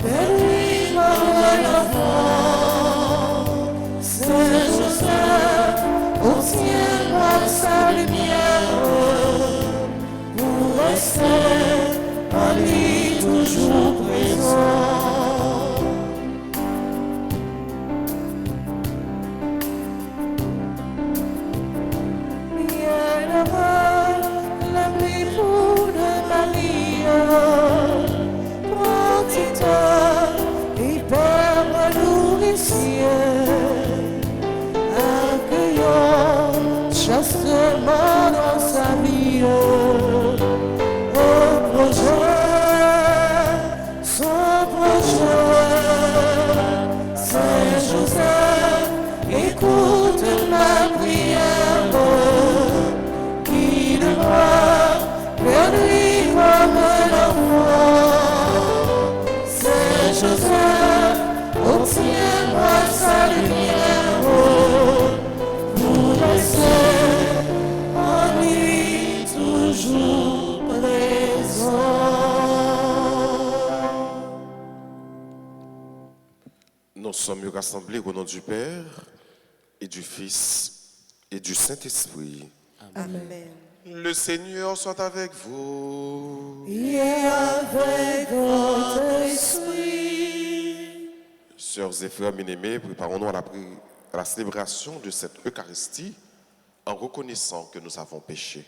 Bénis-moi l'enfant, Saint Joseph, obtiens-moi sa lumière, pour rester en lui toujours présent. Bienheureux l'époux de Marie, protecteur et père nourricier, accueillant chastement dans sa vie. Au projet, son projet, Saint Joseph, écoute ma prière, guide-moi vers lui comme un enfant. Saint Joseph, obtiens-moi sa lumière, pour rester en lui toujours présent. Nous sommes rassemblés au nom du Père et du Fils et du Saint-Esprit. Amen. Le Seigneur soit avec vous. Et avec votre esprit. Sœurs et frères bien-aimés, préparons-nous à la célébration de cette Eucharistie en reconnaissant que nous avons péché.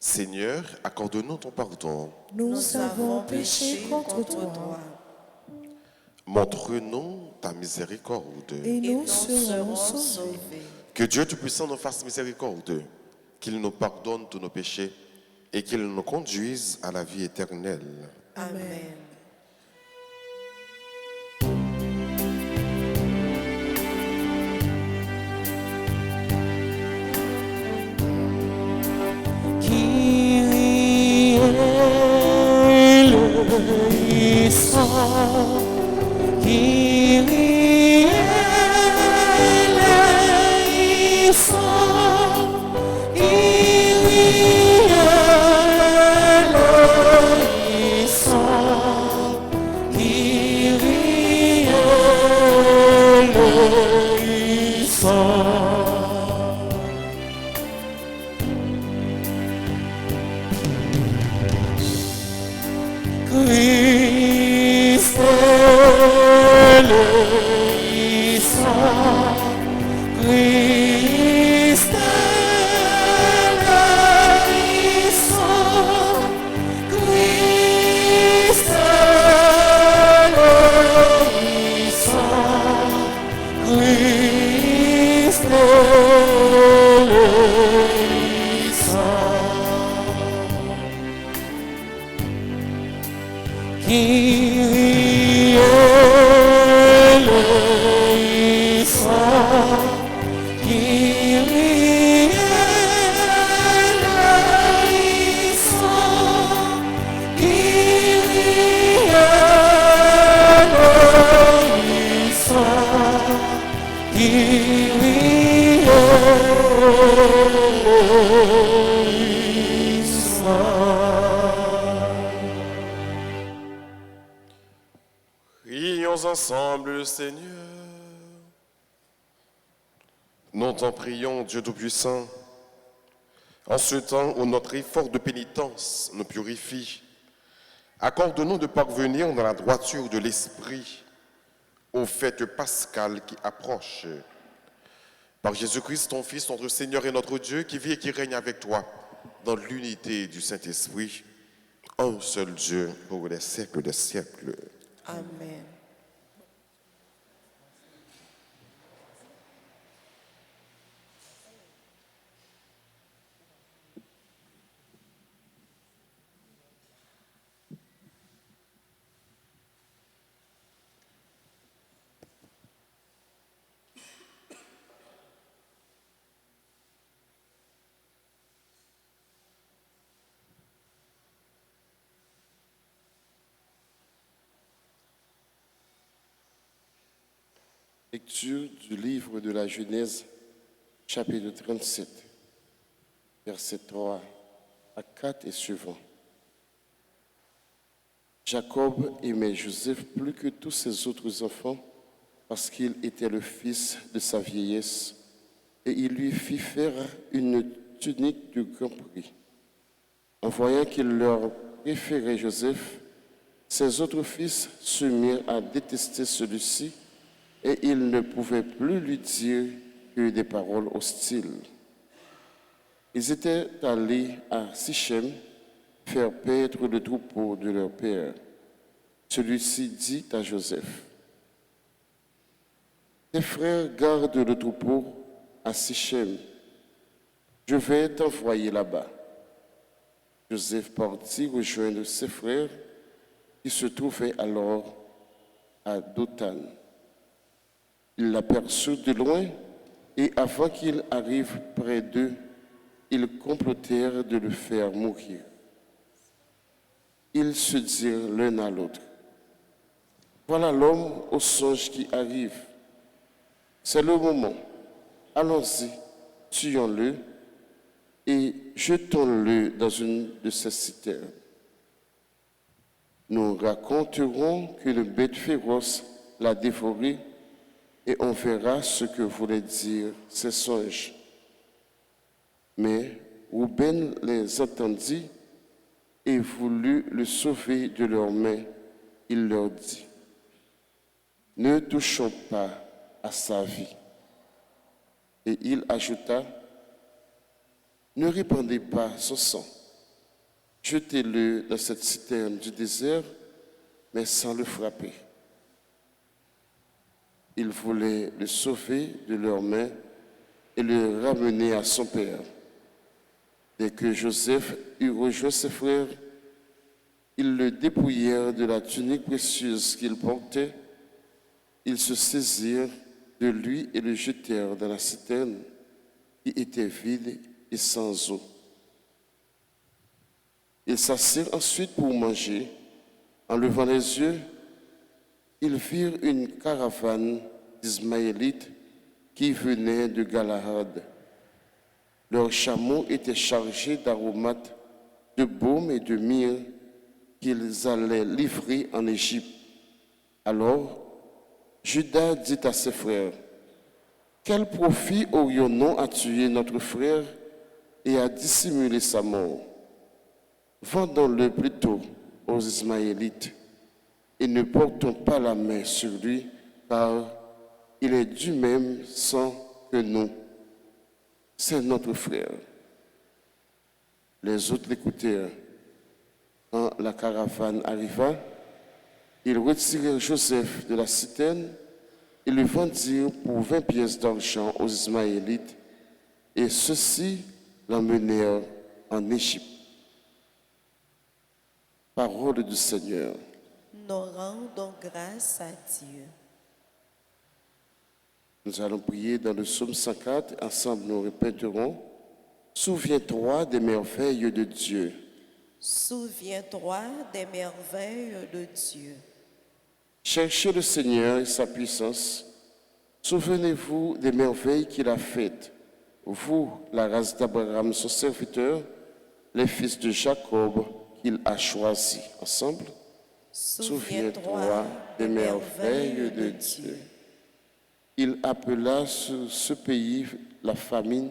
Seigneur, accorde-nous ton pardon. Nous avons péché contre toi. Montre-nous ta miséricorde. Et nous serons sauvés. Que Dieu Tout-Puissant nous fasse miséricorde, qu'il nous pardonne tous nos péchés et qu'il nous conduise à la vie éternelle. Amen. Kyrie eleison, Kyrie eleison, Kyrie eleison, Kyrie eleison. Christ eleison, Christ eleison, Christ eleison, Christ eleison. Kyrie eleison, Kyrie eleison, Kyrie eleison, Kyrie eleison. Prions ensemble le Seigneur. Nous t'en prions, Dieu Tout-Puissant, en ce temps où notre effort de pénitence nous purifie, accorde-nous de parvenir dans la droiture de l'esprit aux fêtes pascales qui approchent. Par Jésus-Christ, ton Fils, notre Seigneur et notre Dieu, qui vit et qui règne avec toi dans l'unité du Saint-Esprit, un seul Dieu pour les siècles des siècles. Amen. Lecture du livre de la Genèse, chapitre 37, versets 3 à 4 et suivants. Jacob aimait Joseph plus que tous ses autres enfants parce qu'il était le fils de sa vieillesse, et il lui fit faire une tunique de grand prix. En voyant qu'il leur préférait Joseph, ses autres fils se mirent à détester celui-ci, et ils ne pouvaient plus lui dire que des paroles hostiles. Ils étaient allés à Sichem faire paître le troupeau de leur père. Celui-ci dit à Joseph: tes frères gardent le troupeau à Sichem. Je vais t'envoyer là-bas. Joseph partit rejoindre ses frères qui se trouvaient alors à Dothan. Il l'aperçut de loin et avant qu'il arrive près d'eux, ils complotèrent de le faire mourir. Ils se dirent l'un à l'autre: voilà l'homme au songe qui arrive. C'est le moment. Allons-y, tuons-le et jetons-le dans une de ces citernes. Nous raconterons qu'une bête féroce l'a dévoré et on verra ce que voulaient dire ces songes. Mais Rouben les entendit et voulut le sauver de leurs mains. Il leur dit: ne touchons pas à sa vie. Et il ajouta: ne répandez pas son sang. Jetez-le dans cette citerne du désert, mais sans le frapper. Ils voulaient le sauver de leurs mains et le ramener à son père. Dès que Joseph eut rejoint ses frères, ils le dépouillèrent de la tunique précieuse qu'il portait. Ils se saisirent de lui et le jetèrent dans la citerne qui était vide et sans eau. Ils s'assirent ensuite pour manger. En levant les yeux, ils virent une caravane d'Ismaélites qui venait de Galahad. Leurs chameaux étaient chargés d'aromates, de baume et de myrrhe qu'ils allaient livrer en Égypte. Alors, Judas dit à ses frères: quel profit aurions-nous à tuer notre frère et à dissimuler sa mort? Vendons-le plutôt aux Ismaélites et ne portons pas la main sur lui, car il est du même sang que nous. C'est notre frère. Les autres l'écoutèrent. Quand la caravane arriva, ils retirèrent Joseph de la citerne et le vendirent pour 20 pièces d'argent aux Ismaélites, et ceux-ci l'emmenèrent en Égypte. Parole du Seigneur. Nous rendons grâce à Dieu. Nous allons prier dans le psaume 104. Ensemble, nous répéterons: souviens-toi des merveilles de Dieu. Souviens-toi des merveilles de Dieu. Cherchez le Seigneur et sa puissance. Souvenez-vous des merveilles qu'il a faites. Vous, la race d'Abraham, son serviteur, les fils de Jacob qu'il a choisis. Ensemble, souviens-toi des merveilles de Dieu. Il appela sur ce pays la famine,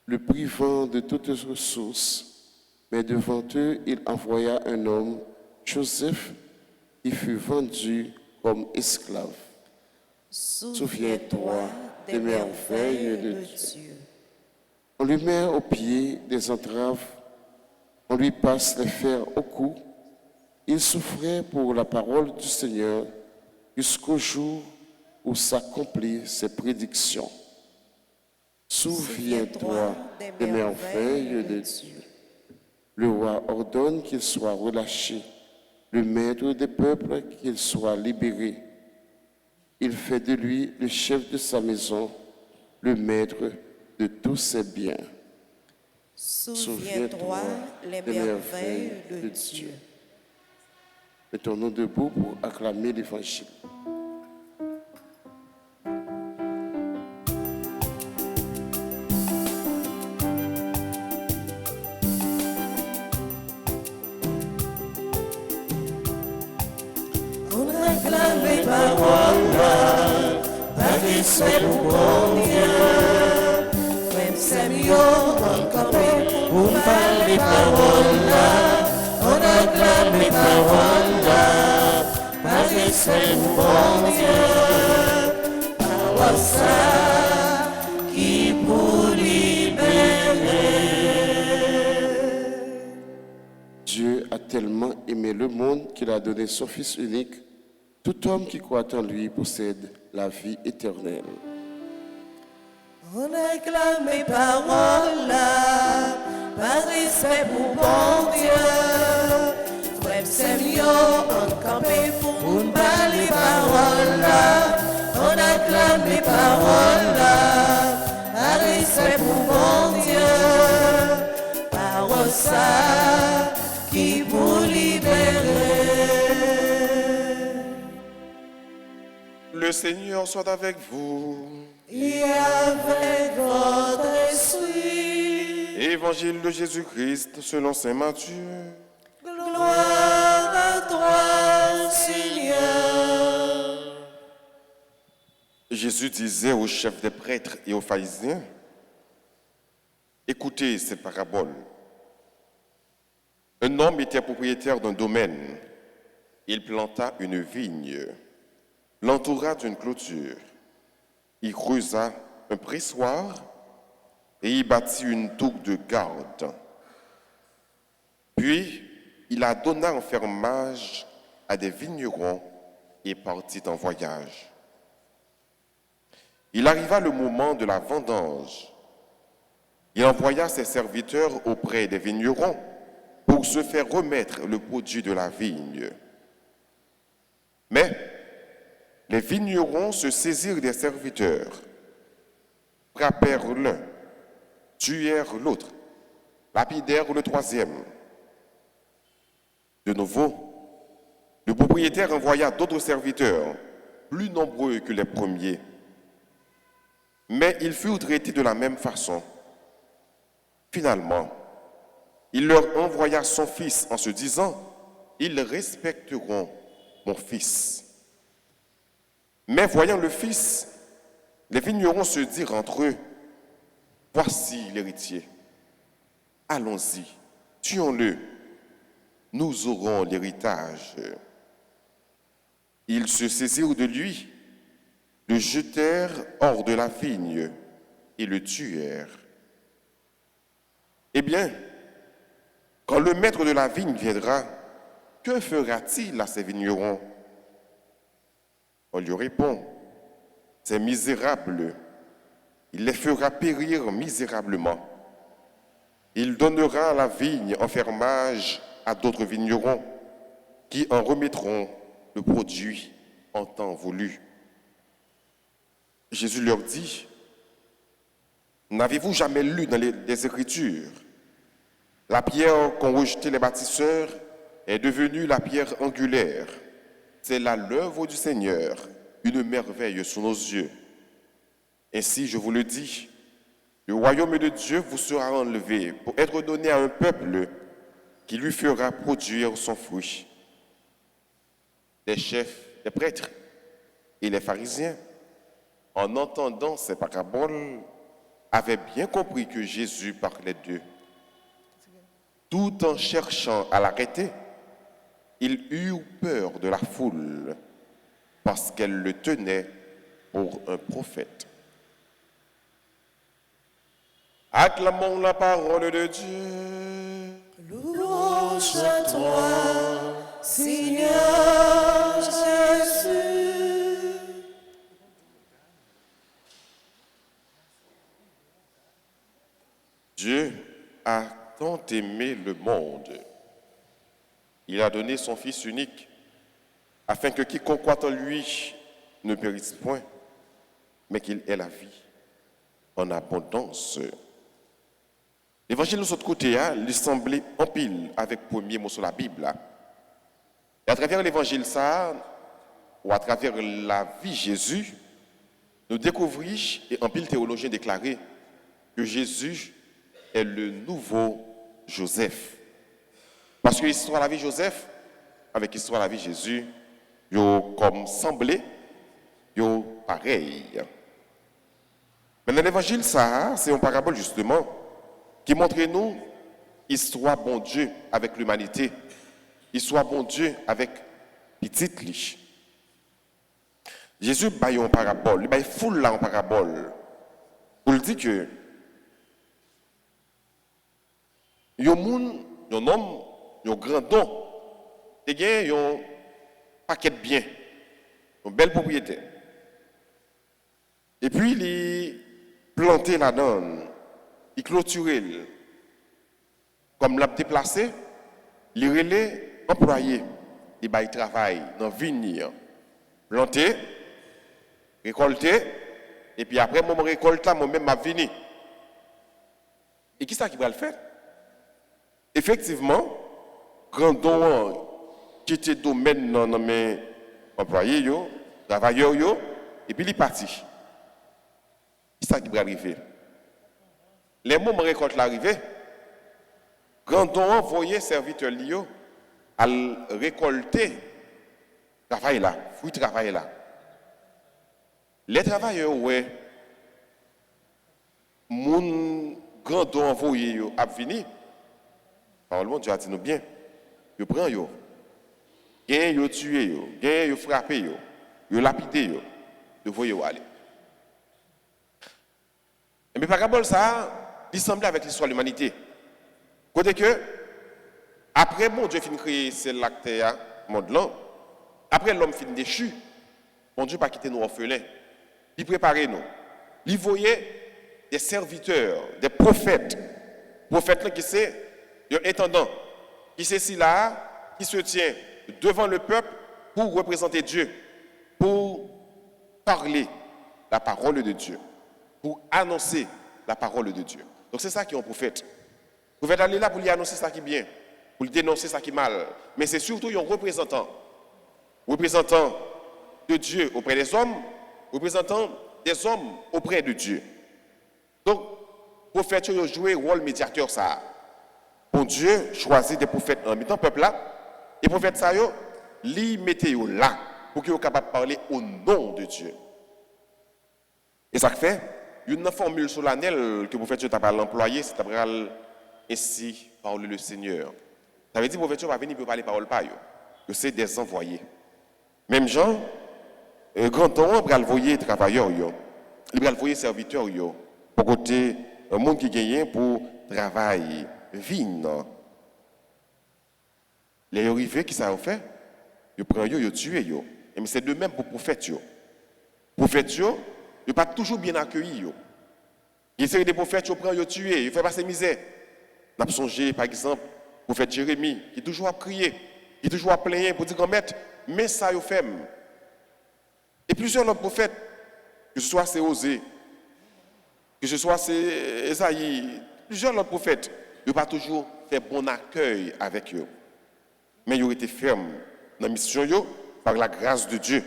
le privant de toutes ressources, mais devant eux, il envoya un homme, Joseph, qui fut vendu comme esclave. Souviens-toi des merveilles de Dieu. On lui met aux pieds des entraves, on lui passe les fers au cou. Il souffrait pour la parole du Seigneur jusqu'au jour où s'accomplissent ses prédictions. Souviens-toi des merveilles de Dieu. Le roi ordonne qu'il soit relâché, le maître des peuples qu'il soit libéré. Il fait de lui le chef de sa maison, le maître de tous ses biens. Souviens-toi les merveilles de Dieu. Mettons-nous debout pour acclamer l'Évangile. paroles là, pas respect pour bon Dieu. Même Samuel, on campé pour parler les paroles là, on acclame les paroles là, pas respect pour bon Dieu. Parole ça qui pour libérer. Dieu a tellement aimé le monde qu'il a donné son Fils unique. Tout homme qui croit en lui possède la vie éternelle. On acclame les paroles là, par respect pour bon Dieu. Frère Samuel, on campé pour nous parler les paroles là. On acclame les paroles là, par respect pour bon Dieu. Parole ça qui vous libérer. Le Seigneur soit avec vous. Et avec votre esprit. Évangile de Jésus-Christ selon saint Matthieu. Gloire à toi, Seigneur. Jésus disait aux chefs des prêtres et aux pharisiens, écoutez cette parabole. Un homme était propriétaire d'un domaine. Il planta une vigne, l'entoura d'une clôture. Il creusa un pressoir et y bâtit une tour de garde. Puis, il la donna en fermage à des vignerons et partit en voyage. Il arriva le moment de la vendange. Il envoya ses serviteurs auprès des vignerons pour se faire remettre le produit de la vigne. Mais les vignerons se saisirent des serviteurs, frappèrent l'un, tuèrent l'autre, lapidèrent le troisième. De nouveau, le propriétaire envoya d'autres serviteurs, plus nombreux que les premiers. Mais ils furent traités de la même façon. Finalement, il leur envoya son fils en se disant, « Ils respecteront mon fils. » Mais voyant le fils, les vignerons se dirent entre eux, « Voici l'héritier. Allons-y, tuons-le. Nous aurons l'héritage. » Ils se saisirent de lui, le jetèrent hors de la vigne et le tuèrent. Eh bien, quand le maître de la vigne viendra, que fera-t-il à ces vignerons? On lui répond, ces misérables, il les fera périr misérablement. Il donnera la vigne en fermage à d'autres vignerons qui en remettront le produit en temps voulu. Jésus leur dit, n'avez-vous jamais lu dans les Écritures, la pierre qu'ont rejetée les bâtisseurs est devenue la pierre angulaire. C'est là l'œuvre du Seigneur, une merveille sous nos yeux. Ainsi, je vous le dis, le royaume de Dieu vous sera enlevé pour être donné à un peuple qui lui fera produire son fruit. Les chefs, les prêtres et les pharisiens, en entendant ces paraboles, avaient bien compris que Jésus parlait d'eux. Tout en cherchant à l'arrêter, ils eurent peur de la foule parce qu'elle le tenait pour un prophète. Acclamons la parole de Dieu. Louange à toi, Seigneur Jésus. Dieu a tant aimé le monde. Il a donné son Fils unique afin que quiconque croit en lui ne périsse point, mais qu'il ait la vie en abondance. L'évangile de l'autre côté, lui semblait en pile avec le premier mot sur la Bible. Et à travers l'évangile, ça, ou à travers la vie de Jésus, nous découvrons, et en pile théologien déclaré, que Jésus est le nouveau Joseph. Parce que l'histoire de la vie de Joseph, avec l'histoire de la vie de Jésus, yo comme semblé, yo pareil. Mais dans l'évangile, ça, c'est une parabole justement qui montre nous histoire bon Dieu avec l'humanité, histoire bon Dieu avec petite liche. Jésus baille en parabole, il baille foule là en parabole. Pour le dire que yon homme, yon grand don, et bien yon paquet de biens, une belle propriété. Et puis il planté la donne, il clôturé, comme l'a déplacé, il relais employé, il baille travail dans vigne, planté, récolté, et puis après mon récolte moi-même m'a venu. Et qui ça qui va le faire? Effectivement, grand don qui était domaine dans mes employés, travailleurs, et puis il est parti. C'est ça qui va arriver. Les moments récolte l'arrivée, grand don envoyé serviteur Lio à récolter travail là, fruit travail là. Les travailleurs, ouais, mon grand don envoyé a fini. Parole Dieu a dit nous bien. Yo prend yo. Gain yo tué yo, gain yo frappé yo, yo lapidé yo, yo voyez yo aller. Mais parabole ça, il semble avec l'histoire de l'humanité. Côté que après bon Dieu fin créer celle là terre monde là, après l'homme fin déchu, bon Dieu pas quitter nous orphelins. Il préparait nous. Il voyait des serviteurs, des prophètes. Prophètes là qui c'est un intendant, qui c'est si là, qui se tient devant le peuple pour représenter Dieu, pour parler la parole de Dieu, pour annoncer la parole de Dieu. Donc c'est ça qui est un prophète. Le prophète aller là pour lui annoncer ça qui est bien, pour lui dénoncer ça qui est mal. Mais c'est surtout un représentant de Dieu auprès des hommes, représentant des hommes auprès de Dieu. Donc, le prophète a joué le rôle médiateur ça. Bon Dieu choisit des prophètes en même temps peuple là, et les prophètes ça yo, li mettez là pour qu'ils soient capables de parler au nom de Dieu. Et ça fait une formule solennelle que le prophète a employée, c'est ainsi parle le Seigneur. Ça veut dire que le prophète va venir pour parler parole pas yo. C'est des envoyés. Même Jean, grand temps, il va envoyer travailleurs yo. Il va envoyer serviteurs yo. Pour côté un monde qui gagne pour travailler. Vigne. Les arrivés qui ça fait, ils prennent ils tuent yo. Et c'est de même pour prophètes yo. Prophètes yo, ils pas toujours bien accueillis yo. Il y a des prophètes qui prennent ils tuent, ils font passer misère. N'a songé par exemple prophète Jérémie qui toujours a crié, qui toujours a plaigné pour dire grand maître, mais ça yo fait. Et plusieurs autres prophètes, que ce soit c'est Osée, que ce soit c'est Esaïe, plusieurs autres prophètes ils n'ont pas toujours fait bon accueil avec eux. Mais ils ont été fermes dans la mission par la grâce de Dieu.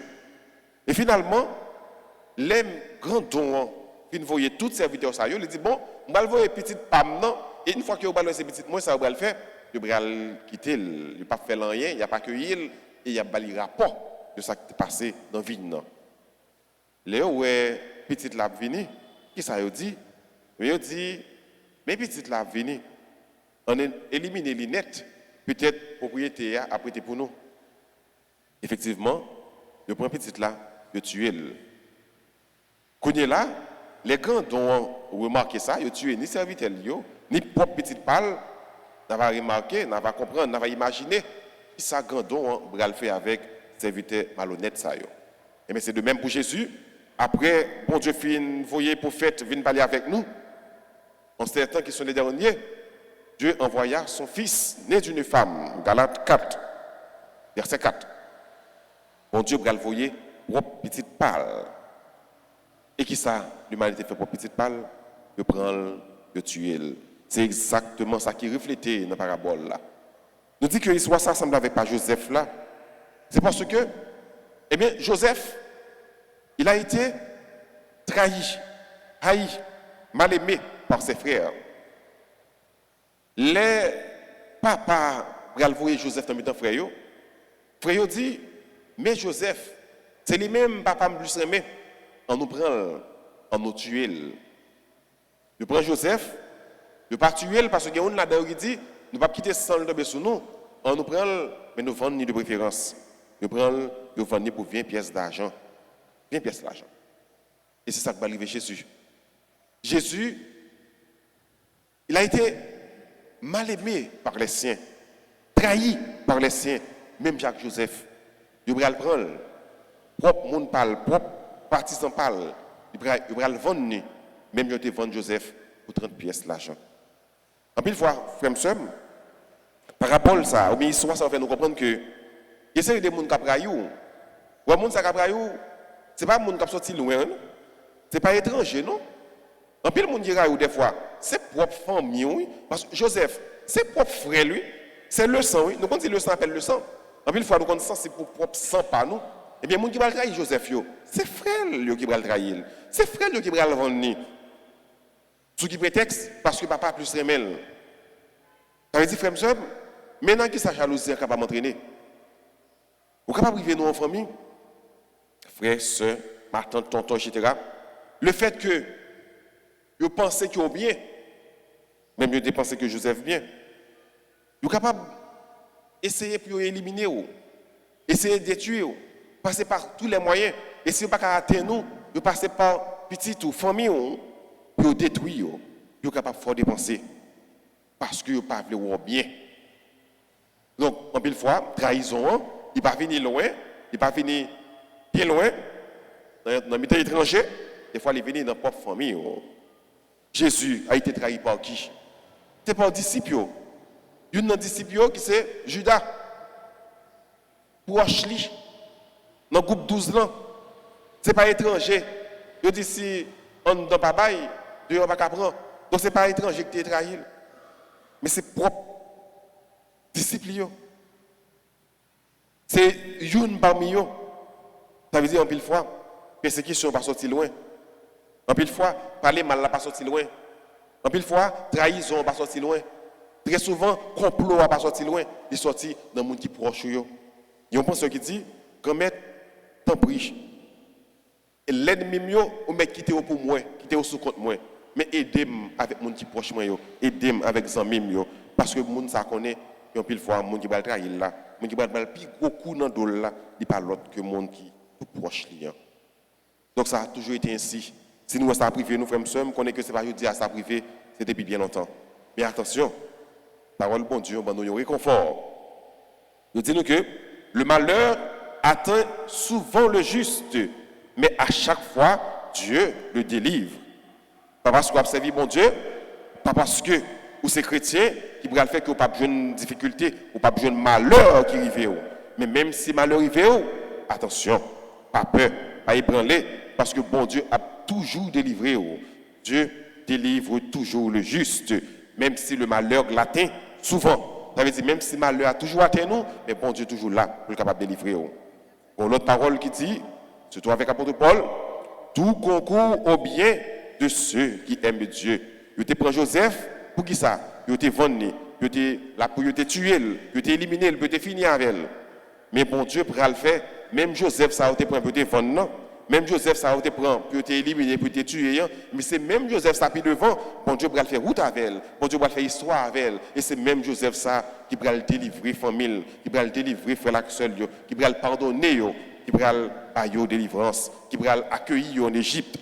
Et finalement, les grands dons, qui voyaient tous les serviteurs, ils disent bon, on va le voir petite pam, non, et une fois que vous allez ces petites moi, ça va le faire, vous allez quitter, il n'y a pas fait rien, il n'y a pas accueilli, et il y a pas le rapport de ce qui est passé dans la vie. Léo, ouais, petite la vini, qui ça veut dire? Il dit, mais petite la vini. On a éliminé les nets, peut-être propriété a prêté pour nous. Effectivement, le premier petit là, il tué. Quand il est là, les grands ont remarqué ça, ils tué ni serviteur, ni propre petite balle, n'a pas remarqué, n'a pas compris, n'a pas imaginé. Et ça, grand don, va le faire avec serviteur malhonnête. Et mais c'est de même pour Jésus. Après, bon Dieu fin, voyez prophète, viennent parler avec nous. En certains qui sont les derniers. Dieu envoya son fils, né d'une femme, Galates 4, verset 4. Bon Dieu va envoyer propre petite pâle. Et qui ça, l'humanité fait pour petite pâle? Il prend le tuer. C'est exactement ça qui est reflété dans la parabole là. Nous dit que l'histoire ça semble avec pas Joseph là. C'est parce que, eh bien, Joseph, il a été trahi, haï, mal aimé par ses frères. Les papas, pour envoyer Joseph dans le frère, frère dit, Mais Joseph, c'est lui-même, papa me plus aimé, on nous prend, on nous tue. Nous prenons Joseph, nous ne pas tuer parce que on a dit, nous ne pas quitter sans le tomber sur nous. On nous prend, mais nous vendons de préférence. Nous prenons, nous vendons pour 20 pièces d'argent. 20 pièces d'argent. Et c'est ça qui va arriver Jésus. Jésus, il a été mal aimé par les siens, trahi par les siens, même Jacques-Joseph. Il va le prendre, propre monde parle, propre partisan parle, il va le vendre, même il va vendre Joseph pour 30 pièces d'argent. En plus, fois, frère et par rapport à ça, ou histoire, ça fait nous comprendre que il y a des gens qui ont trahi. Ou des gens qui ont trahi, ce n'est pas des gens qui sont sortis loin, ce n'est pas étranger, non? En plus, le monde qui trahi des fois, c'est propre famille, oui. Parce que Joseph, c'est propre frère, lui, c'est le sang, oui. Nous, quand on dit le sang, appelle le sang. En plus, fois, nous connaissons c'est pour propre sang, pas nous. Eh bien, les gens qui va trahir Joseph, c'est frère qui va le trahir. C'est frère qui va le vendre. Sous qui prétexte, parce que papa plus remel. Ça veut dire, frère, monsieur, maintenant que sa jalousie est capable d'entraîner, vous êtes capable de vivre nous en famille, frère, soeur, ma tante, tonton, etc. Le fait que vous pensez qu'ils ont bien, même vous pensez que Joseph bien, vous êtes capable d'essayer pour éliminer, essayer de détruire, passer par tous les moyens, et si vous ne pouvez pas atteindre nous, vous passez par petite ou famille, pour détruire, vous êtes capable de faire dépenser, parce que vous ne pouvez pas vouloir bien. Donc, en pile fois, trahison, il ne va pas venir loin, il ne va pas venir bien loin, dans le milieu étranger, des fois, il vient dans la propre famille. Jésus a été trahi par qui? C'est par disciple. Il y a un disciple qui c'est Judas, proche lui, dans le groupe 12 ans. Ce n'est pas étranger. Il dit si on ne donne pas bail, on ne va pas prendre. Donc, ce n'est pas étranger qui t'a trahi. Mais c'est propre. Disciple. C'est une parmi eux. Ça veut dire en pile fois, persécution pas sorti loin. En pile fois, parler mal n'a pas sorti loin. En pile fois, trahison pas sorti loin. Très souvent, complot n'a pas sorti loin. Il est sorti dans le monde qui est proche. Il y a un penseur qui dit, quand mettre t'en prie. L'ennemi mieux, ou mettre quitter pour moi, quitter sous compte moi. Mais aidez-moi avec mon qui proche moi, aidez-moi avec les amis, parce que le monde ça connaît. Et en pile fois, le monde qui va le trahir là, le monde qui va le plus gros coup dans le dos là, il pas l'autre que le monde qui est tout proche liant. Donc ça a toujours été ainsi. Si nous sommes privé, nous frères et sœurs, connaissons que ce n'est pas juste à ça privé, c'est depuis bien longtemps. Mais attention, parole bon Dieu, on nous réconfort. Nous disons que le malheur atteint souvent le juste, mais à chaque fois, Dieu le délivre. Pas parce qu'on observe bon Dieu, pas parce que ou c'est chrétien qui pourrait faire que vous n'avez pas besoin de difficulté, ou pas besoin de malheur qui arrive. Mais même si malheur arrive, attention, pas peur, pas ébranler, parce que bon Dieu a toujours délivré. Dieu délivre toujours le juste, même si le malheur l'atteint souvent. Ça veut dire même si le malheur a toujours atteint nous, mais bon Dieu est toujours là pour être capable de délivrer. Bon, l'autre parole qui dit, surtout avec l'apôtre Paul, tout concourt au bien de ceux qui aiment Dieu. Il te prend Joseph, pour qui ça? Il te vendu, il te là pour te tuer, il te éliminé, il te finir avec elle. Mais bon Dieu pourra le faire. Même Joseph, ça a été prend pour te vendre, non? Même Joseph, ça a été prend pour te éliminer, pour te tuer. Mais c'est même Joseph, ça puis devant. Bon Dieu pourra le faire route avec elle. Bon Dieu pourra le faire histoire avec elle. Et c'est même Joseph, ça, qui pourra le délivrer famille, qui pourra le délivrer frère la seul, qui pourra le pardonner, qui pourra le faire délivrance, qui pourra l'accueillir en Égypte.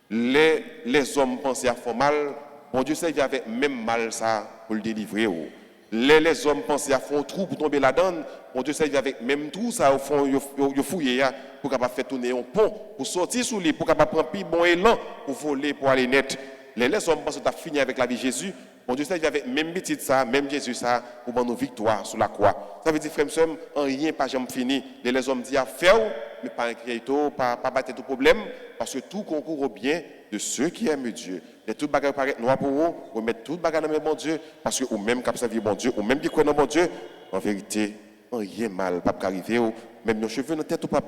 Les hommes pensaient à faire mal. Bon Dieu sait qu'il y avait même mal ça pour le délivrer. Les hommes pensaient à faire un trou pour tomber là-dedans. Bon Dieu sait qu'il y avait même trou ça au fond, il fouillé pour capable faire tourner un pont, pour sortir sous lui, pour capable prendre plus bon élan, pour voler, pour aller net. Les hommes pensaient à finir avec la vie de Jésus. Bon Dieu sait qu'il y avait même petit ça, même Jésus ça, pour prendre nos victoires sur la croix. Ça veut dire, frère, en rien, pas jamais fini. Les hommes disent à faire, mais pas inquiéter, pas battre tout problème, parce que tout concourt au bien de ceux qui aiment Dieu. Et tout bagage paraît noir pour vous, vous mettez tout bagage dans le bon Dieu, parce que vous même qui observez bon Dieu, ou même qui croyez dans bon Dieu, en vérité, rien mal, pas arriver, même nos cheveux dans la tête, pas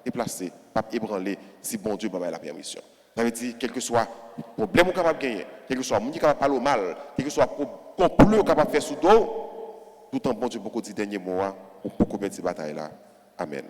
déplacer, pas ébranler, si bon Dieu n'a pas la permission. Ça veut dire, quel que soit le problème qu'on est capable de gagner, quel que soit le monde qui est capable de parler au mal, quel que soit le complot capable de faire sous dos, tout en bon Dieu, beaucoup de derniers mots, ou beaucoup de bataille là. Amen.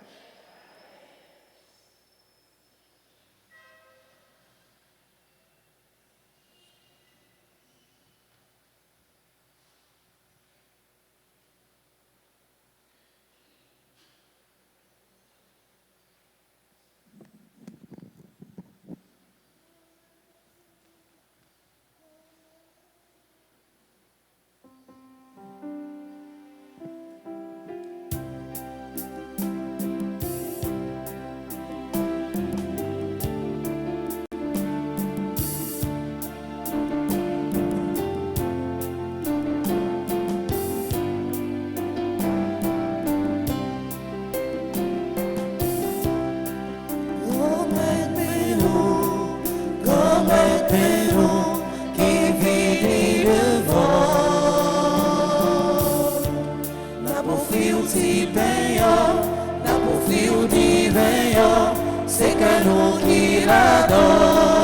pour fil si payant, n'a pour fil divin, c'est que nous qui l'adorons.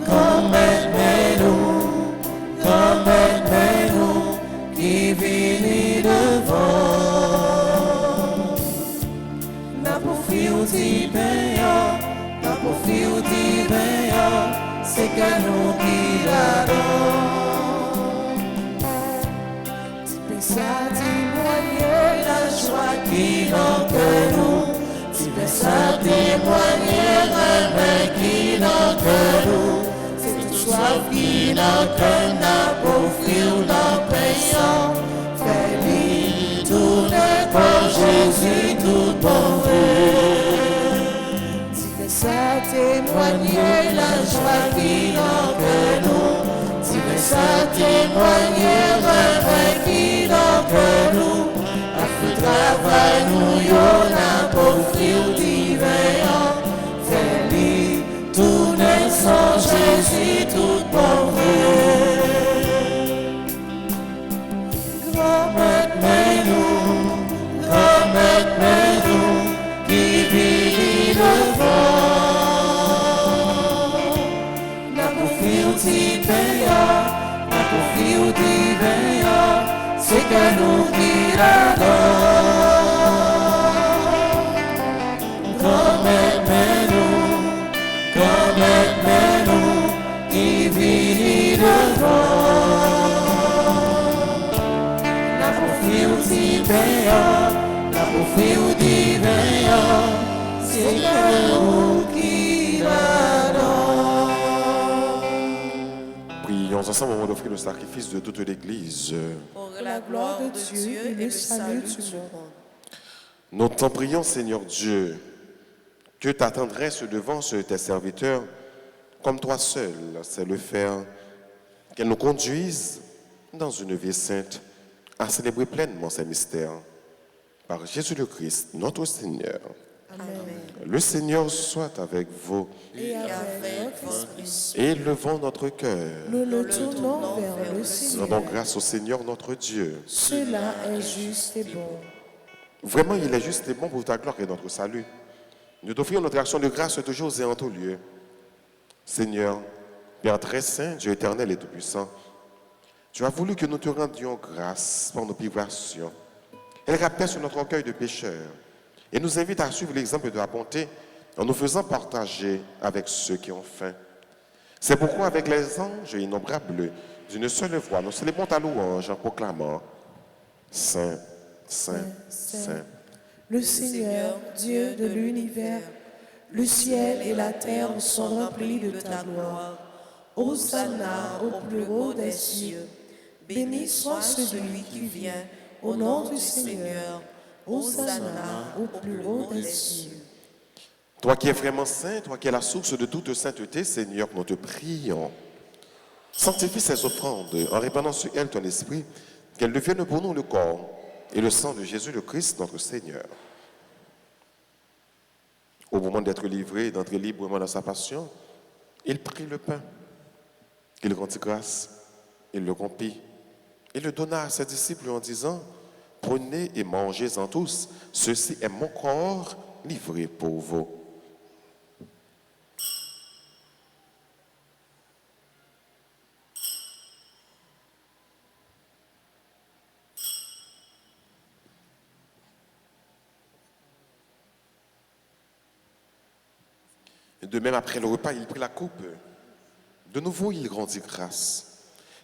Comme nous, qui vit devant. N'a pour fil divin, n'a pour fil divin, c'est que nous qui l'adorons. Tu peux ça témoigner la joie qui n'en que nous. Tu peux ça témoigner la main qui n'en que nous. C'est toute soif qui n'en que n'a pour fil la payant. Fais-lui tourner pour Jésus tout bon Tu veux ça témoigner la joie qui n'en que nous. Tu veux ça témoigner la main qui n'en que nous. A fait travail nous y'en a pour fil divin. Fais-lui tourner sans Jésus tout bon nous, qui vit devant. N'a pour fil divin, n'a pour fil divin, c'est que nous qui l'adorons. Comme nous, qui vit devant. N'a pour fil divin, pour fil divin, c'est que nous qui l'adorons. Prions ensemble au moment d'offrir le sacrifice de toute l'Église. Pour la gloire de Dieu et le salut du monde. Nous t'en prions, Seigneur Dieu, que ta tendresse devant tes serviteurs, comme toi seul, c'est le faire, qu'elle nous conduise dans une vie sainte à célébrer pleinement ces mystères. Par Jésus le Christ, notre Seigneur. Amen. Le Seigneur soit avec vous. Et avec votre esprit. Et levons notre cœur. Nous nous tournons vers le Seigneur. Rendons grâce au Seigneur notre Dieu. Cela est juste et bon. Vraiment, il est juste et bon pour ta gloire et notre salut. Nous t'offrons notre action de grâce toujours et en tout lieu. Seigneur, Père très saint, Dieu éternel et tout-puissant, tu as voulu que nous te rendions grâce par nos privations. Elle rappelle sur notre orgueil de pécheurs et nous invite à suivre l'exemple de la bonté en nous faisant partager avec ceux qui ont faim. C'est pourquoi avec les anges innombrables, d'une seule voix, nous célébrons ta louange en proclamant Saint, Saint, Saint. Le Seigneur, Dieu de l'univers, le ciel et la terre sont remplis de ta gloire. Hosanna au plus haut des cieux. Béni soit celui qui vient au nom du Seigneur. Hosanna au plus haut des cieux. Toi qui es vraiment saint, toi qui es la source de toute sainteté, Seigneur, nous te prions. Sanctifie ces offrandes en répandant sur elles ton esprit, qu'elles deviennent pour nous le corps et le sang de Jésus le Christ, notre Seigneur. Au moment d'être livré, d'entrer librement dans sa passion, il prit le pain, il rendit grâce, il le rompit, il le donna à ses disciples en disant, « Prenez et mangez-en tous, ceci est mon corps livré pour vous. » De même, après le repas, il prit la coupe. De nouveau, il rendit grâce.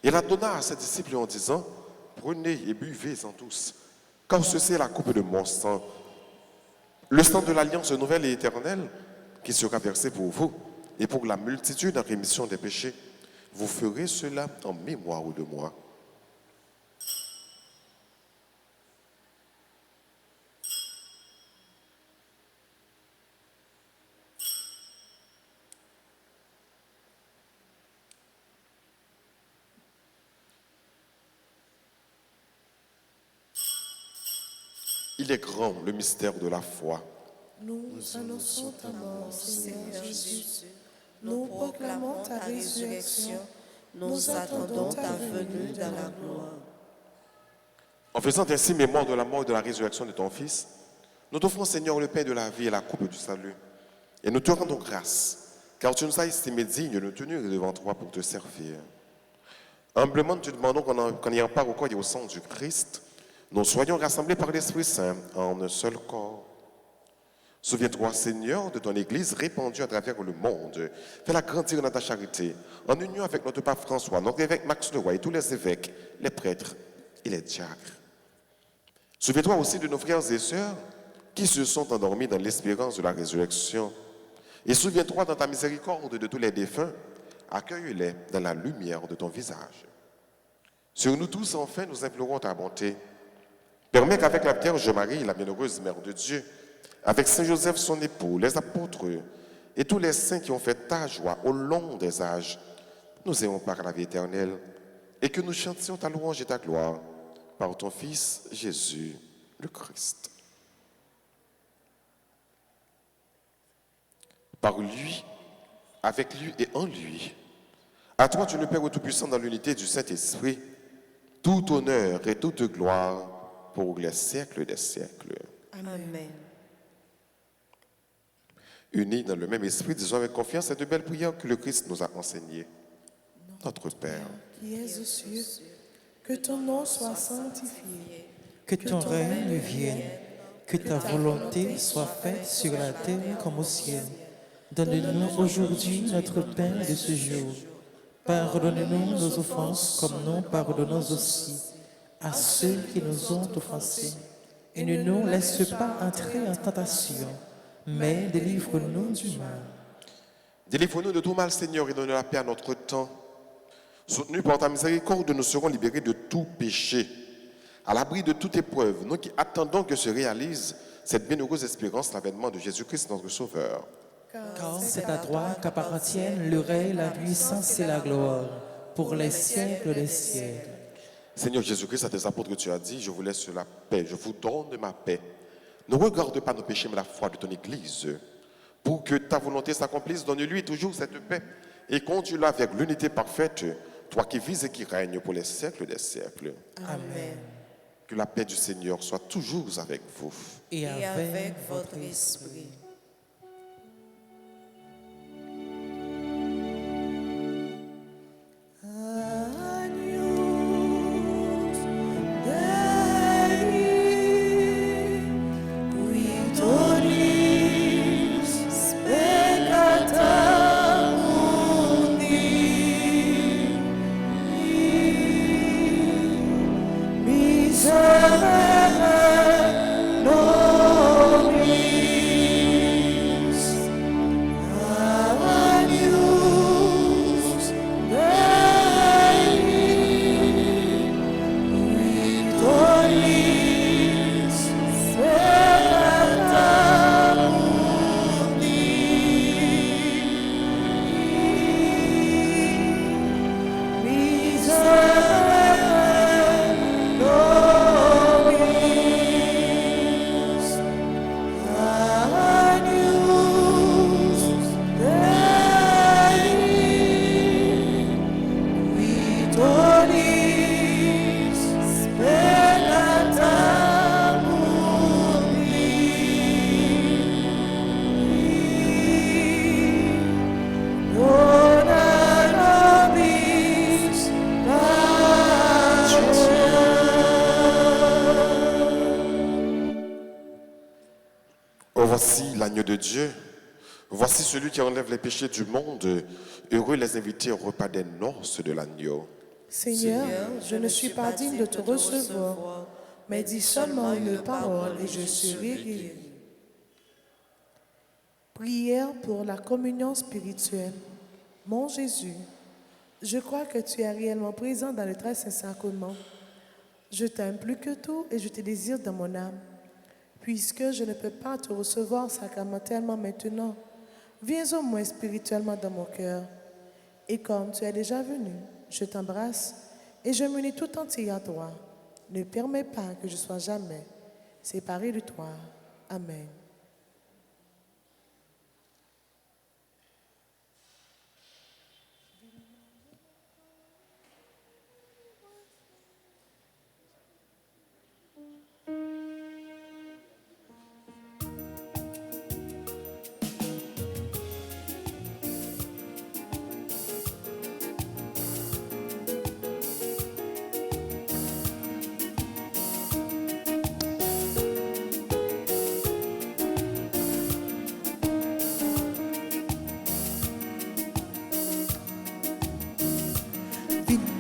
Il la donna à ses disciples en disant, « Prenez et buvez-en tous, car ceci est la coupe de mon sang, le sang de l'alliance nouvelle et éternelle, qui sera versé pour vous et pour la multitude en rémission des péchés. Vous ferez cela en mémoire de moi. » Il est grand le mystère de la foi. Nous annonçons ta mort, Seigneur Jésus. Nous proclamons ta résurrection. Nous attendons ta venue dans la gloire. En faisant ainsi mémoire de la mort et de la résurrection de ton Fils, nous t'offrons, Seigneur, le pain de la vie et la coupe du salut. Et nous te rendons grâce, car tu nous as estimés dignes de nous tenir devant toi pour te servir. Humblement, nous te demandons qu'en ayant part au corps et au sang du Christ, nous soyons rassemblés par l'Esprit Saint en un seul corps. Souviens-toi, Seigneur, de ton Église répandue à travers le monde. Fais-la grandir dans ta charité, en union avec notre pape François, notre évêque Max Leroy et tous les évêques, les prêtres et les diacres. Souviens-toi aussi de nos frères et sœurs qui se sont endormis dans l'espérance de la résurrection. Et souviens-toi dans ta miséricorde de tous les défunts, accueille-les dans la lumière de ton visage. Sur nous tous, enfin, nous implorons ta bonté. Permets qu'avec la Vierge Marie, la bienheureuse Mère de Dieu, avec Saint Joseph, son époux, les apôtres et tous les saints qui ont fait ta joie au long des âges, nous ayons part à la vie éternelle et que nous chantions ta louange et ta gloire par ton Fils Jésus le Christ. Par lui, avec lui et en lui, à toi, Dieu le Père Tout-Puissant, dans l'unité du Saint-Esprit, tout honneur et toute gloire pour les siècles des siècles. Amen. Unis dans le même esprit, disons avec confiance ces deux belles prières que le Christ nous a enseignées. Notre Père, Qui es aux cieux, que ton nom soit sanctifié, Que ton règne vienne, que ta volonté soit faite sur la terre comme au ciel. Donne-nous aujourd'hui notre pain de ce jour. Pardonne-nous nos offenses comme nous pardonnons aussi à ceux qui nous ont offensés. Et ne nous laisse pas entrer en tentation, mais délivre-nous du mal. délivre-nous de tout mal, Seigneur, et donne la paix à notre temps. Soutenus par ta miséricorde, nous serons libérés de tout péché, à l'abri de toute épreuve, nous qui attendons que se réalise cette bienheureuse espérance, l'avènement de Jésus-Christ, notre Sauveur. Car c'est à toi qu'appartiennent le règne, la puissance et la gloire, pour les siècles des siècles. Seigneur Jésus-Christ, à tes apôtres, tu as dit, je vous laisse la paix, je vous donne ma paix. Ne regarde pas nos péchés, mais la foi de ton Église. Pour que ta volonté s'accomplisse, donne-lui toujours cette paix et conduis-la avec l'unité parfaite, toi qui vis et qui règnes pour les siècles des siècles. Amen. Que la paix du Seigneur soit toujours avec vous. Et avec votre esprit. Voici l'agneau de Dieu. Voici celui qui enlève les péchés du monde. Heureux les invités au repas des noces de l'agneau. Seigneur, je ne suis pas digne de te recevoir, mais dis seulement une parole et je serai guéri. Prière pour la communion spirituelle. Mon Jésus, je crois que tu es réellement présent dans le très saint sacrement. Je t'aime plus que tout et je te désire dans mon âme. Puisque je ne peux pas te recevoir sacramentellement maintenant, viens au moins spirituellement dans mon cœur. Et comme tu es déjà venu, je t'embrasse et je m'unis tout entier à toi. Ne permets pas que je sois jamais séparé de toi. Amen.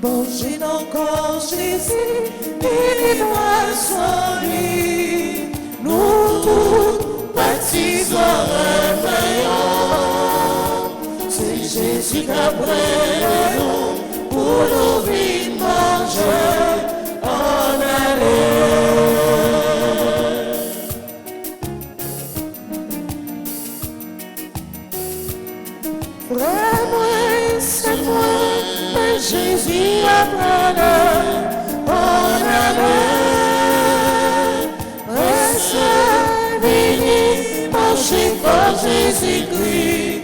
Manger encore Jésus, bénis-moi sans lui. Nous tous baptisons c'est Jésus qui a pris nous pour nous vivre manger en aller. Vraiment, c'est moi, mais Jésus a pris en aller. Reste béni, manger par Jésus-Christ.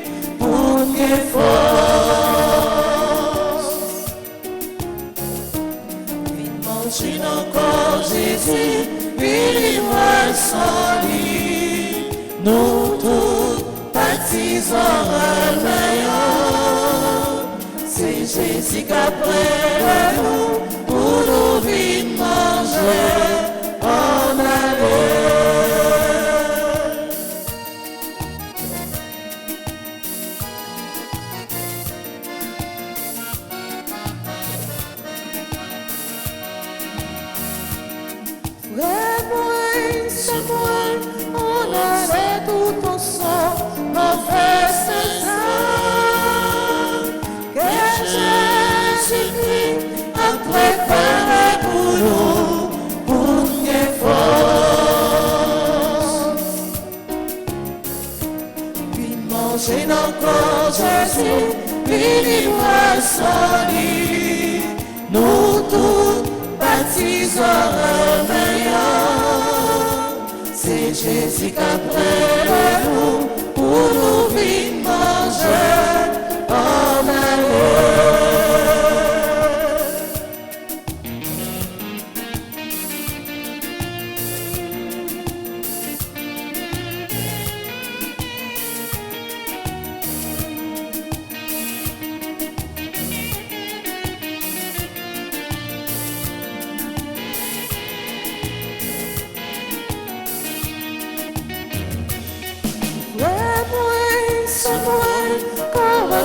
Force. Vite manger encore Jésus, bénis-moi sans lui. Nous tous baptisons c'est Jésus qui a pris nous pour nous vite manger en aller. On allait tout ensemble en fête ça que Jésus-Christ a préparé pour nous pour une force. Puis manger encore Jésus, bénis-moi sans lui. Nous tous baptisons c'est Jésus qui a pris nous pour nous vite manger en aller.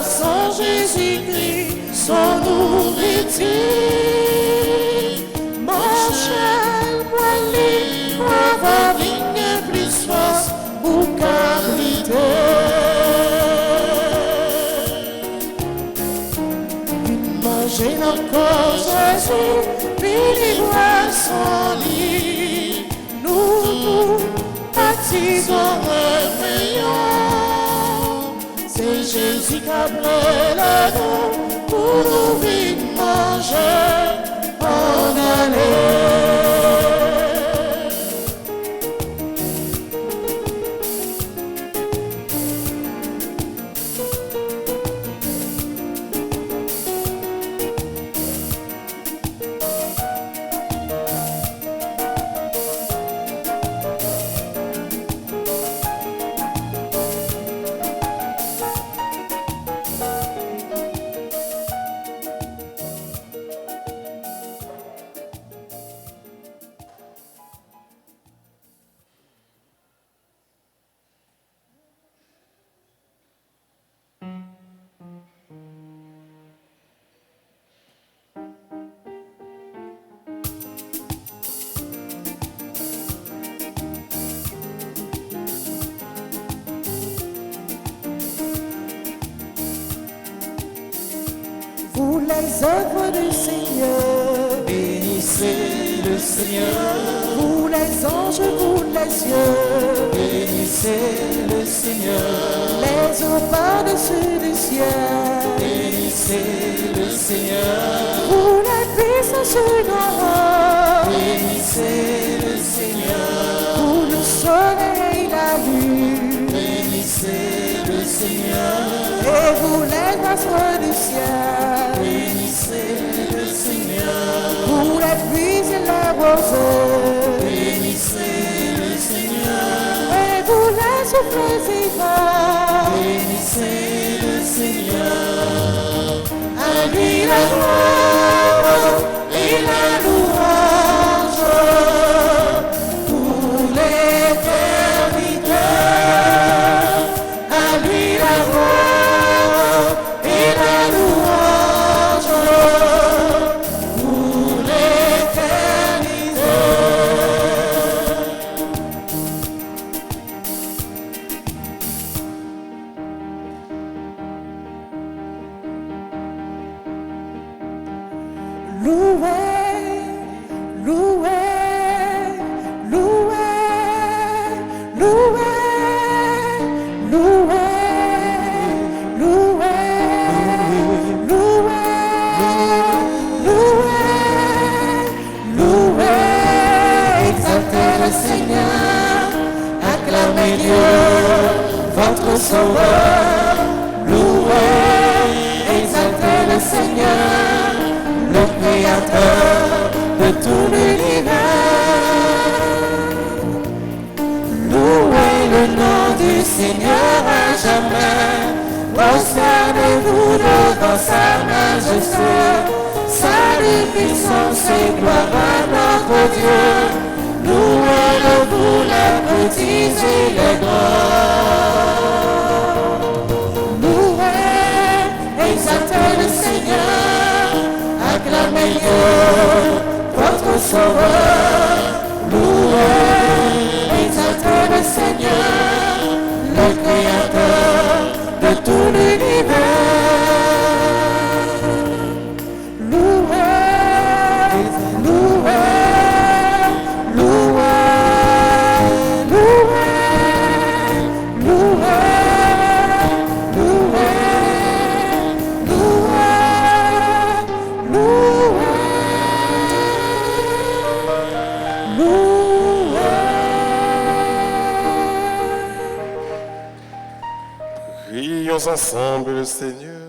Sans Jésus-Christ, son nourriture, mon cher poilu, avoir une plus force pour cariter. Manger encore Jésus, bénis-moi sans lui, nous baptisons c'est Jésus qui a pris nous pour nous vite manger en aller. Vous les œuvres du Seigneur, bénissez le Seigneur. Vous les anges, vous les cieux, bénissez le Seigneur. Les eaux par-dessus du ciel, bénissez le Seigneur. Vous les puissances d'or, bénissez le Seigneur. Vous le soleil, la lune, bénissez le Seigneur. Et vous les oiseaux du ciel, bénissez le Seigneur. Vous les puits et les roseaux, bénissez le Seigneur. Et vous les souffles vivants, bénissez le Seigneur. À lui la gloire et la louange pour l'éternité. À lui la gloire et la louange est Dieu, votre sauveur. Louez, exaltez le Seigneur, le Créateur de tout l'univers. Louez le nom du Seigneur à jamais. Prosternez-vous devant sa majesté. Salut, puissance et gloire à notre Dieu. Louez-le, vous les petits et les grands. Louez, exaltez le Seigneur, acclamez Dieu, votre sauveur. Louez, exaltez le Seigneur, le Créateur de tout l'univers. Louez, louez, louez, louez, louez, louez, louez, louez, louez. Prions ensemble le Seigneur.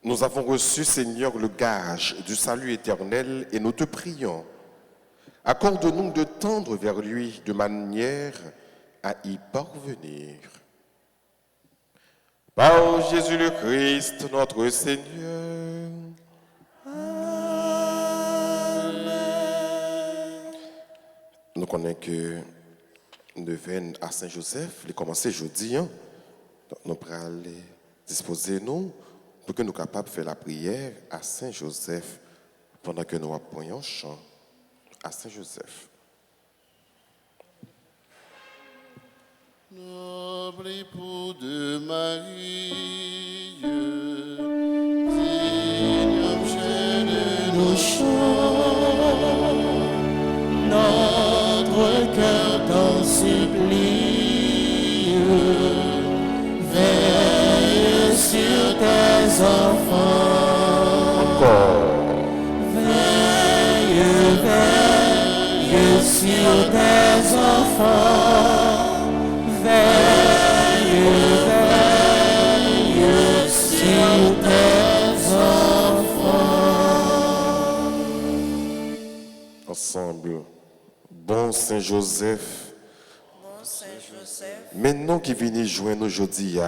Nous avons reçu, Seigneur, le gage du salut éternel et nous te prions. Accorde-nous de tendre vers lui de manière à y parvenir. Par Jésus le Christ, notre Seigneur. Nous connaissons que nous venons à Saint-Joseph, les commencer jeudi. Donc nous allons aller disposer nous pour que nous soyons capables de faire la prière à Saint-Joseph pendant que nous apprenons chant à Saint-Joseph. Noble époux de Marie, digne objet de nos chants, notre cœur t'en supplie, veille sur tes enfants. Encore. Veille, veille sur tes enfants. Veille, veille sur tes enfants. Ensemble, bon Saint-Joseph, Bon Saint-Joseph, maintenant qui venez joindre aujourd'hui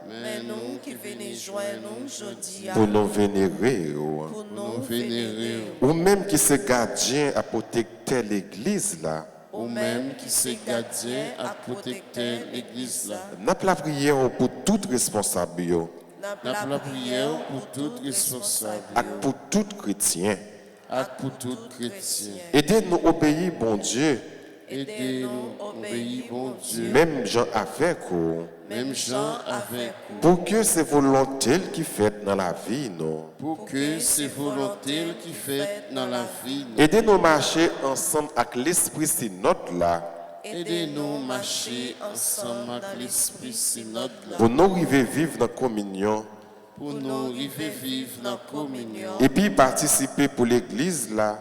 mais nous qui venons joindre nous aujourd'hui pour nous vénérer, pour nous vénérer, ou même qui se gardien à protéger l'église là, Ou même qui se gardien à protéger l'église là. n'a pas la prière pour tout responsable yo, n'a N'a la prière pour tout responsable et pour tout chrétien. et pour tout chrétien. Aidez-nous à obéir, bon Dieu, Aidez-nous obéir, bon Dieu, même gens avec vous, même gens avec vous, pour que c'est volonté qui fait dans la vie, non. pour que c'est volonté qui fait dans la vie. Aidez-nous à marcher ensemble avec l'Esprit synode là, Aidez-nous marcher ensemble avec l'Esprit synode là, pour nous arriver vivre dans la communion, pour nous arriver vivre dans la communion et puis participer pour l'église là,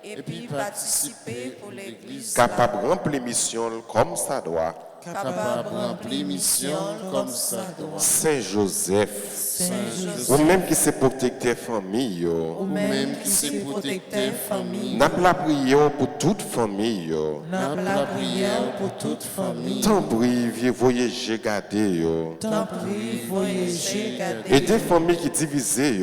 et puis participer pour l'église, capable de remplir mission comme ça doit. capable de remplir mission comme ça doit. Saint-Joseph, Saint-Joseph, ou même qui se protecter famille, Ou même qui se protecteur famille, n'a pas la prière pour toute famille. n'a la prière pour toute famille. Tant privé, voyager, garder. Tant pis, voyager, Et des familles qui divisées,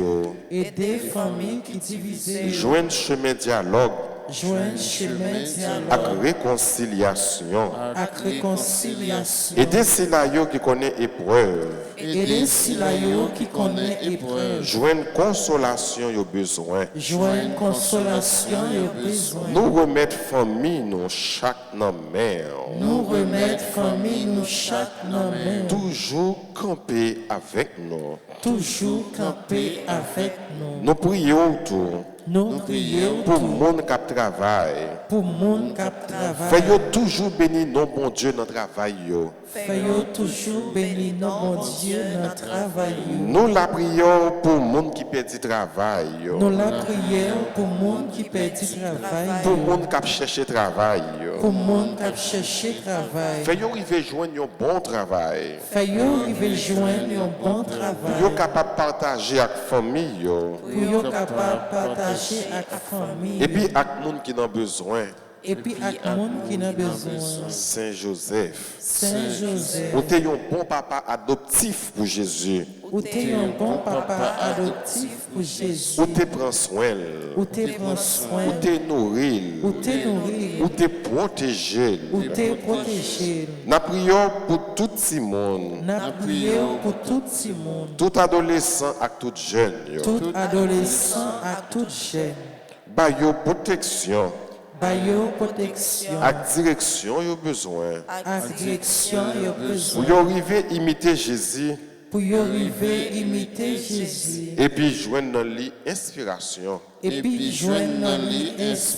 et des familles qui divisées, joignent chemin dialogue joignent chemin dialogue, avec réconciliation. avec réconciliation, Et des scénarios qui connaissent épreuve, et des silayos qui connaissent épreuve, joignent consolation aux besoins. joignent consolation et besoin. Nous remettre famille, nous chaque dans mère. Nous remettre famille, nous chaque main, Toujours camper avec nous. toujours camper avec nous. Nous prions autour Nous prions pour le monde qui travaille. pour monde qui travaille. Fais-yo toujours béni non bon Dieu dans le travail. Yo. Fais-yo toujours béni, non, mon Dieu, notre travail. Nous la prions pour le monde qui perd du travail. Yo. Nous la prions pour monde qui perd du travail. Pour le monde qui cherche travail. Yo. Pour monde qui cherche travail. Fais-yo arriver joindre un bon travail. Fais-yo arriver joindre un bon Yo travail. capable de partager avec la famille. Yo. Pour yo capable de partager avec la famille. Et puis avec les gens qui ont besoin. Et puis avec le monde qui a besoin. Saint Joseph. Saint Joseph. Ou t'es un bon papa adoptif pour Jésus. Ou t'es un bon papa adoptif pour Jésus. Ou t'es prend soin. Ou t'es prend soin. Ou t'es nourri. Ou t'es nourri. Ou t'es protégé. Ou t'es protégé. Nous prions pour tout le monde. Nous prions pour tout le monde. Tout adolescent et tout jeune. Yo. Tout adolescent à tout jeune. Ba yo protection. Bayo protection. Avec direction yo besoin. À direction, il a Pour besoin. yo arriver imiter Jésus. Pour y arriver imiter Jésus. Et puis joindre dans lui inspiration. Et puis joindre dans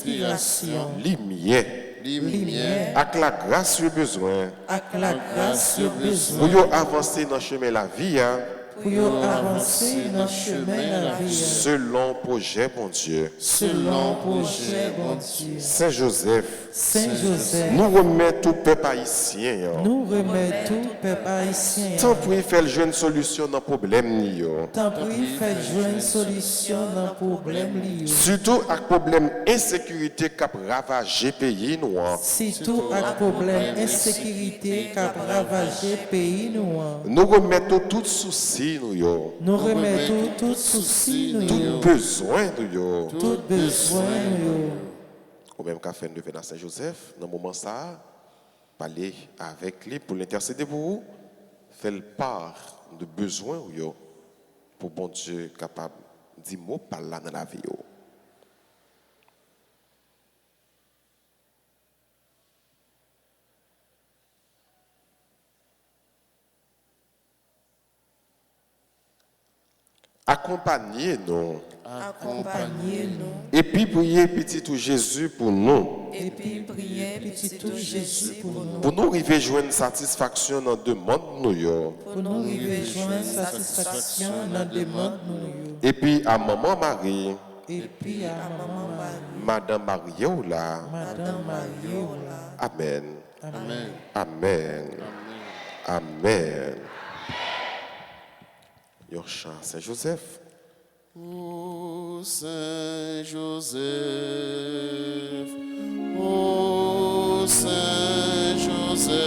l'inspiration. Lumière. Lumière. Avec la grâce yo besoin. Avec la grâce, il a Pour besoin. yo avancer dans le chemin de la vie. Hein, Pour y avancer dans le chemin de la vie. selon projet, bon Dieu. Selon projet, bon Dieu. Saint Joseph, Saint Joseph. nous remettons tout peuple haïtien. Hein. Nous remettons tout peuple haïtien. Tant pour y faire une solution dans le problème. Yo. Tant pis, faites jouer une solution dans le problème lié. Surtout avec le problème insécurité qui a ravagé le pays noir. Surtout avec le problème insécurité qui a ravagé le pays noir. Nous remettons tout souci, nous, yo. Nous remettons tout souci, nous, tout besoin, nous, yo. tout besoin, nous. Ou même qu'à faire de Saint-Joseph, dans le moment ça, parler avec lui pour l'intercéder pour vous, faire le part de besoin, yo, pour bon Dieu capable de dire mot par là dans la vie. Yo. Accompagnez-nous. Accompagnez-nous. Et puis priez petit tout Jésus pour nous. Et puis priez petit tout Jésus pour nous. Pour nous arriver à joindre satisfaction dans la demande nous. Yo. Pour nous arriver joindre satisfaction dans la demande, nous. Et puis à Maman Marie, Et puis à maman Marie, Madame Mariola. Madame Mariola. Amen. Amen. Amen. Amen. Yo chant Saint-Joseph. Ô Saint Joseph, ô Saint Joseph,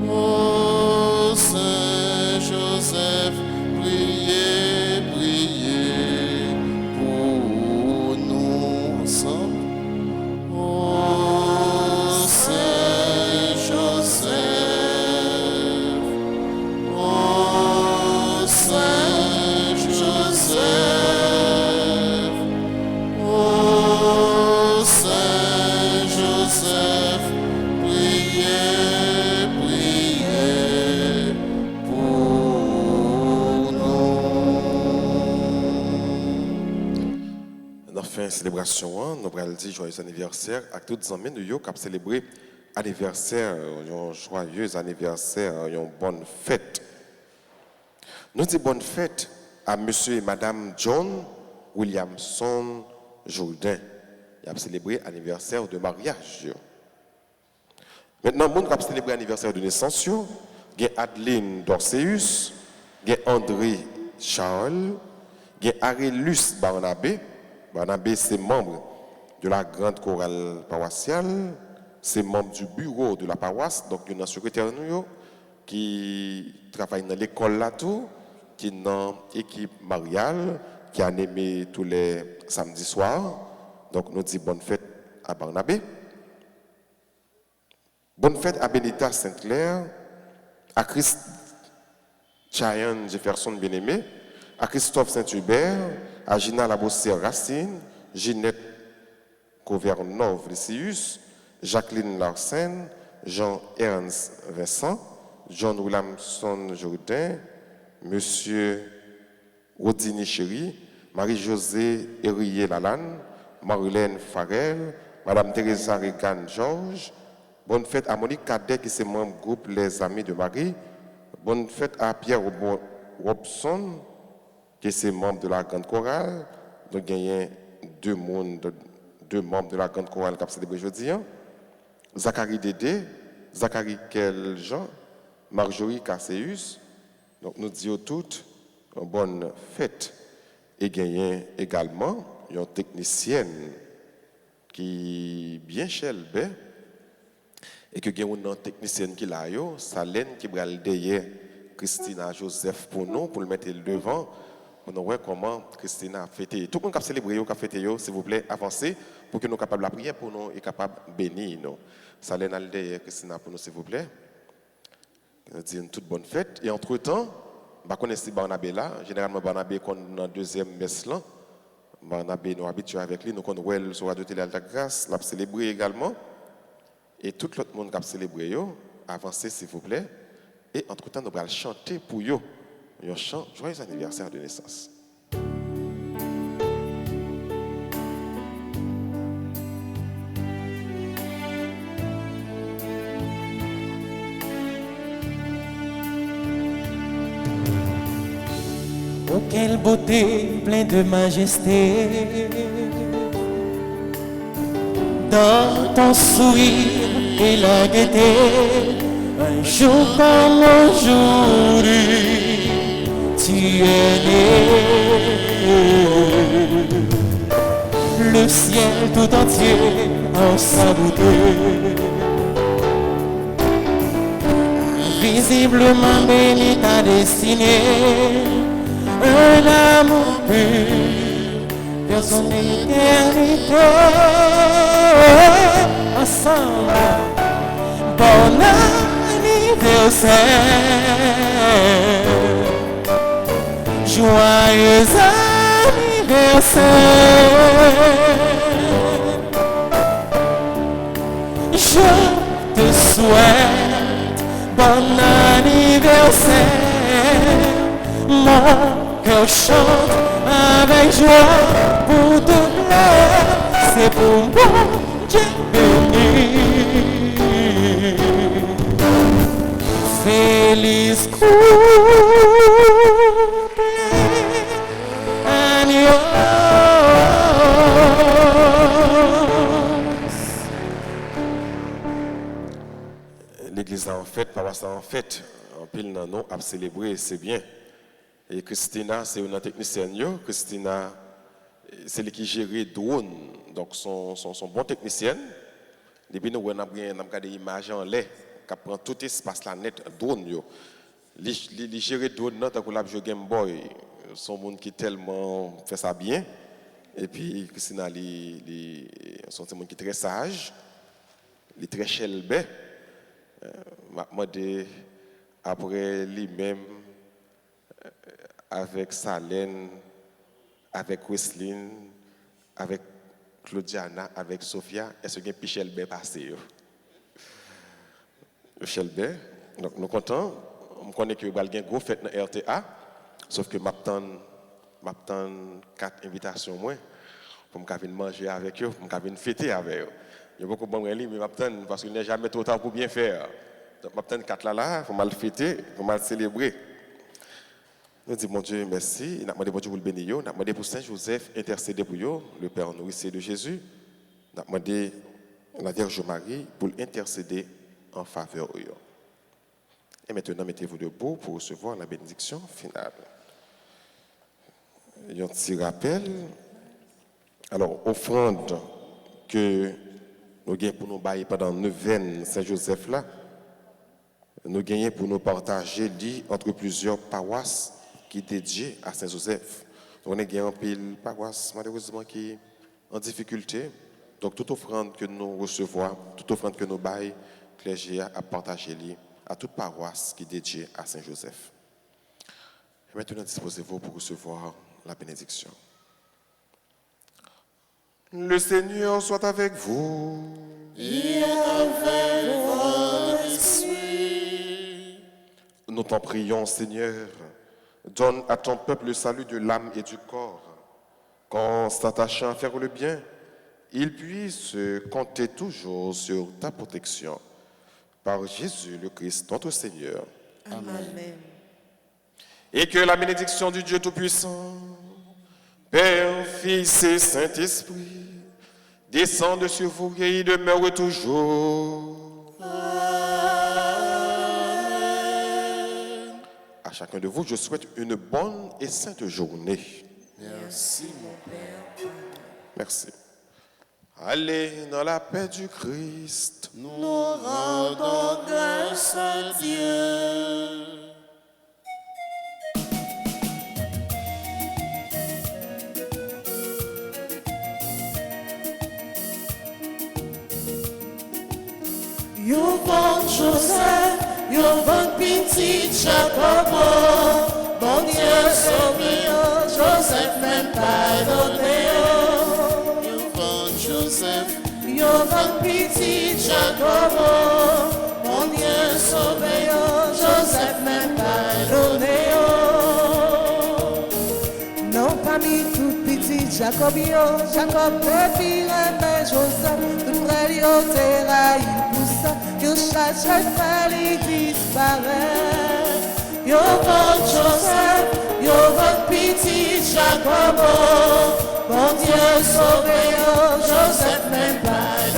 ô Saint Joseph, priez, priez pour nous ensemble. Ô Saint Joseph, ô Saint Joseph, ô Saint Joseph, priez, priez pour nous. Dans la fin de la célébration, nous allons dire joyeux anniversaire à tous les amis qui ont célébré anniversaire, un joyeux anniversaire, une bonne fête. Nous disons bonne fête à monsieur et madame John Williamson Jourdain. Ils ont célébré l'anniversaire de mariage. Maintenant, le monde qui a célébré l'anniversaire de naissance, il y a Adeline Dorceus, il y a André Charles, il y a Arélus Barnabé. Barnabé, c'est membre de la grande chorale paroissiale, c'est membre du bureau de la paroisse, donc il y a un secrétaire qui travaille dans l'école là tout, qui est dans l'équipe mariale, qui a animé tous les samedis soirs. Donc nous disons bonne fête à Barnabé. Bonne fête à Benita Saint-Clair, à Christ Cheyenne Jefferson Bien-Aimé, à Christophe Saint-Hubert, à Gina Labossière Racine, Ginette Covernov-Lycius, Jacqueline Larsen, Jean-Ernst Vincent, John Williamson Jourdain, Monsieur Rodini Chéri, Marie-Josée Hérier-Lalanne, Marilène Farrell, Madame Teresa Regan-Georges. Bonne fête à Monique Cadet, qui est membre du groupe Les Amis de Marie. Bonne fête à Pierre Robson, qui est membre de la Grande Chorale. Donc, il y a deux membres de la Grande Chorale qui ont célébré aujourd'hui. Zachary Dédé, Zachary Keljean, Marjorie Casséus. Donc, nous disons toutes une bonne fête. Et il y a également une technicienne qui est bien chelbe et que il y a une technicienne qui l'a eu, Salène qui va le derrière Christina Joseph pour nous, pour le mettre devant, pour nous voir comment Christina a fêté. Tout le monde qui a célébré, qui a fêté, s'il vous plaît, avancez pour que nous soyons capables de la prière pour nous et capables de bénir nous. Salène a le derrière Christina pour nous, s'il vous plaît. Nous disons une toute bonne fête. Et entre-temps, je connais Barnabé là. Généralement, Barnabé, quand on est dans deuxième messe là, Barnabé, nous habitués avec lui, nous connaissons sur Radio Télé Alta Grâce, l'a célébré également. Et tout l'autre monde qui a célébré, avancez s'il vous plaît. Et entre-temps, nous allons chanter pour eux. Un chant, joyeux anniversaire de naissance. Oh, quelle beauté, plein de majesté. Dans ton sourire et la gaieté, un jour comme aujourd'hui, tu es né. Le ciel tout entier en sa beauté, visiblement béni ta destinée. Un amour pur vers son éternité. Ensemble, bon anniversaire, joyeux anniversaire. Je te souhaite bon anniversaire. Mon cœur chante avec joie pour te plaire, c'est pour mon Dieu béni. Feliz cumpleaños. L'église est en fête, paroisse est en fête. En pile, non, à célébrer, c'est bien. Et Christina, c'est une technicienne. Christina, c'est elle qui gère le drone. Donc, son bon technicienne. Depuis nous, on a des images en l'air qui prend tout l'espace la net drone. Il gère le drone, tant qu'on a joué Game Boy. Son monde qui tellement fait ça bien. Et puis, Christina, son monde qui est très sage. Il est très chelbe. Après lui-même, avec Salène, avec Wesley, avec Claudiana, avec Sophia, est-ce que Pichel Bé passé? Chelbe, donc nous comptons, on connaît que vous avez une grosse fête dans RTA, sauf que m'attend 4 invitations moins pour me manger avec eux, pour me fêter avec eux. Il y a beaucoup de bons mais m'attend parce qu'il n'est jamais trop tard pour bien faire. Donc m'attend 4 là, pour mal fêter, pour mal célébrer. Nous disons, mon Dieu, merci. Nous demandé pour Dieu pour le bénir. Nous demandé pour Saint Joseph intercéder pour eux, le Père nourricier de Jésus. Nous demandé la Vierge Marie pour intercéder en faveur de eux. Et maintenant, mettez-vous debout pour recevoir la bénédiction finale. Un petit rappel. Alors, offrande que nous gagnons pour nous bailler pendant 9 Saint-Joseph là, nous gagnons pour nous partager entre plusieurs paroisses qui est dédié à Saint-Joseph. On a gagné un pile paroisse, malheureusement, qui est en difficulté. Donc, toute offrande que nous recevons, toute offrande que nous baillons, clergé à partager à toute paroisse qui est dédiée à Saint-Joseph. Et maintenant, disposez-vous pour recevoir la bénédiction. Le Seigneur soit avec vous. Et avec votre esprit. Nous t'en prions, Seigneur. Donne à ton peuple le salut de l'âme et du corps. qu'en s'attachant à faire le bien, ils puissent compter toujours sur ta protection. Par Jésus le Christ, notre Seigneur. Amen. Et que la bénédiction du Dieu Tout-Puissant, Père, Fils et Saint-Esprit, descende sur vous et y demeure toujours. À chacun de vous, je souhaite une bonne et sainte journée. Merci, mon Père. Merci. Allez dans la paix du Christ. Nous rendons grâce à Dieu. Yo bon Joseph, yo bon petit Jacobo, bon Dieu sauve, Joseph même pardonné. Yo bon Joseph, yo bon petit Jacobo, bon Dieu sauve, Joseph même pardonné. Non pas mis tout petit Jacobio, Jacob te pire mais Joseph, tout près yo terrain. Yo chasse pas les disparaît. Yo bon Joseph, yo bon petit Jacobo, bon Dieu sauve, Joseph même pas.